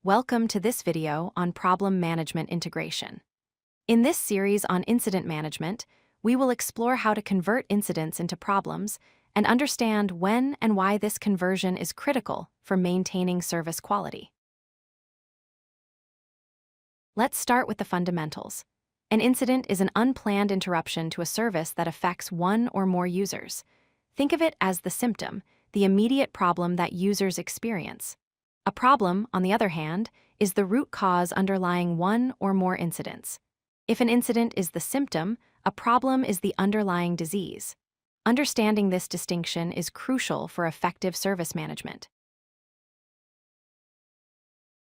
Welcome to this video on problem management integration. In this series on incident management, we will explore how to convert incidents into problems and understand when and why this conversion is critical for maintaining service quality. Let's start with the fundamentals. An incident is an unplanned interruption to a service that affects one or more users. Think of it as the symptom, the immediate problem that users experience. A problem, on the other hand, is the root cause underlying one or more incidents. If an incident is the symptom, a problem is the underlying disease. Understanding this distinction is crucial for effective service management.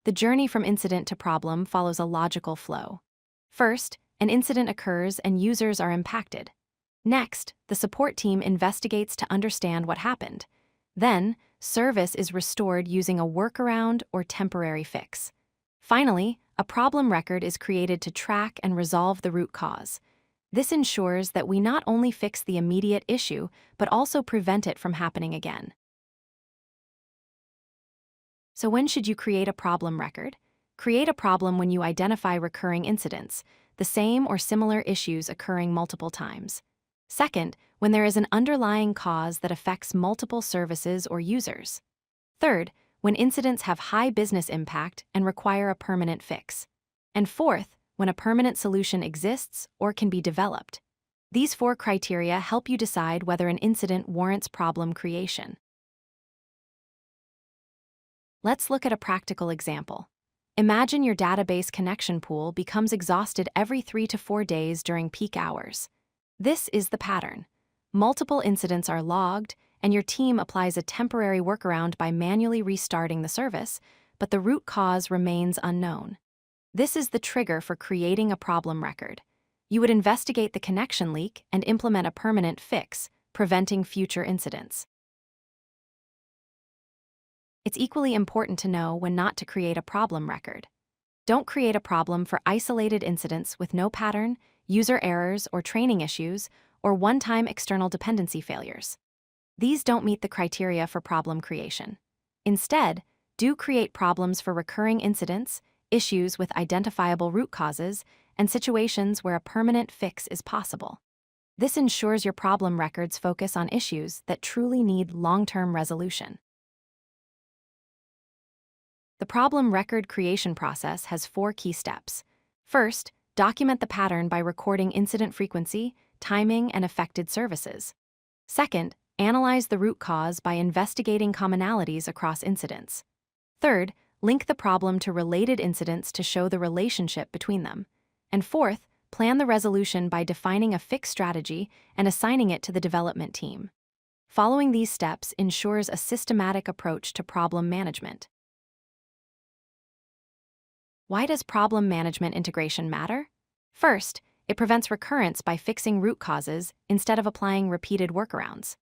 The journey from incident to problem follows a logical flow. First, an incident occurs and users are impacted. Next, the support team investigates to understand what happened. Then, service is restored using a workaround or temporary fix. Finally, a problem record is created to track and resolve the root cause. This ensures that we not only fix the immediate issue, but also prevent it from happening again. So when should you create a problem record? Create a problem when you identify recurring incidents, the same or similar issues occurring multiple times. Second, when there is an underlying cause that affects multiple services or users. Third, when incidents have high business impact and require a permanent fix. And fourth, when a permanent solution exists or can be developed. These four criteria help you decide whether an incident warrants problem creation. Let's look at a practical example. Imagine your database connection pool becomes exhausted every 3 to 4 days during peak hours. This is the pattern. Multiple incidents are logged, and your team applies a temporary workaround by manually restarting the service, but the root cause remains unknown. This is the trigger for creating a problem record. You would investigate the connection leak and implement a permanent fix, preventing future incidents. It's equally important to know when not to create a problem record. Don't create a problem for isolated incidents with no pattern, user errors or training issues, or one-time external dependency failures. These don't meet the criteria for problem creation. Instead, do create problems for recurring incidents, issues with identifiable root causes, and situations where a permanent fix is possible. This ensures your problem records focus on issues that truly need long-term resolution. The problem record creation process has 4 key steps. First, document the pattern by recording incident frequency, timing, and affected services. Second, analyze the root cause by investigating commonalities across incidents. Third, link the problem to related incidents to show the relationship between them. And fourth, plan the resolution by defining a fix strategy and assigning it to the development team. Following these steps ensures a systematic approach to problem management. Why does problem management integration matter? First, it prevents recurrence by fixing root causes instead of applying repeated workarounds.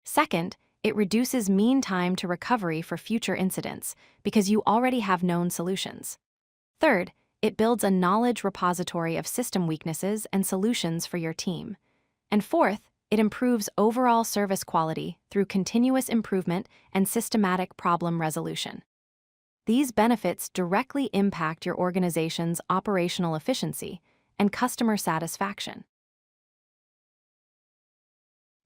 Second, it reduces mean time to recovery for future incidents because you already have known solutions. Third, it builds a knowledge repository of system weaknesses and solutions for your team. And fourth, it improves overall service quality through continuous improvement and systematic problem resolution. These benefits directly impact your organization's operational efficiency and customer satisfaction.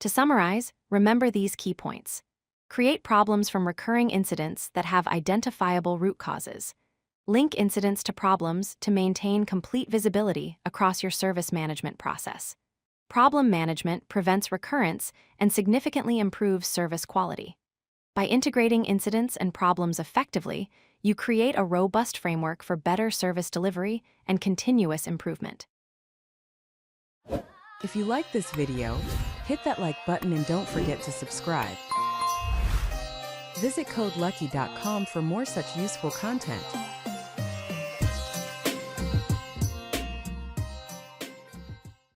To summarize, remember these key points. Create problems from recurring incidents that have identifiable root causes. Link incidents to problems to maintain complete visibility across your service management process. Problem management prevents recurrence and significantly improves service quality. By integrating incidents and problems effectively, you create a robust framework for better service delivery and continuous improvement. If you like this video, hit that like button and don't forget to subscribe. Visit codelucky.com for more such useful content.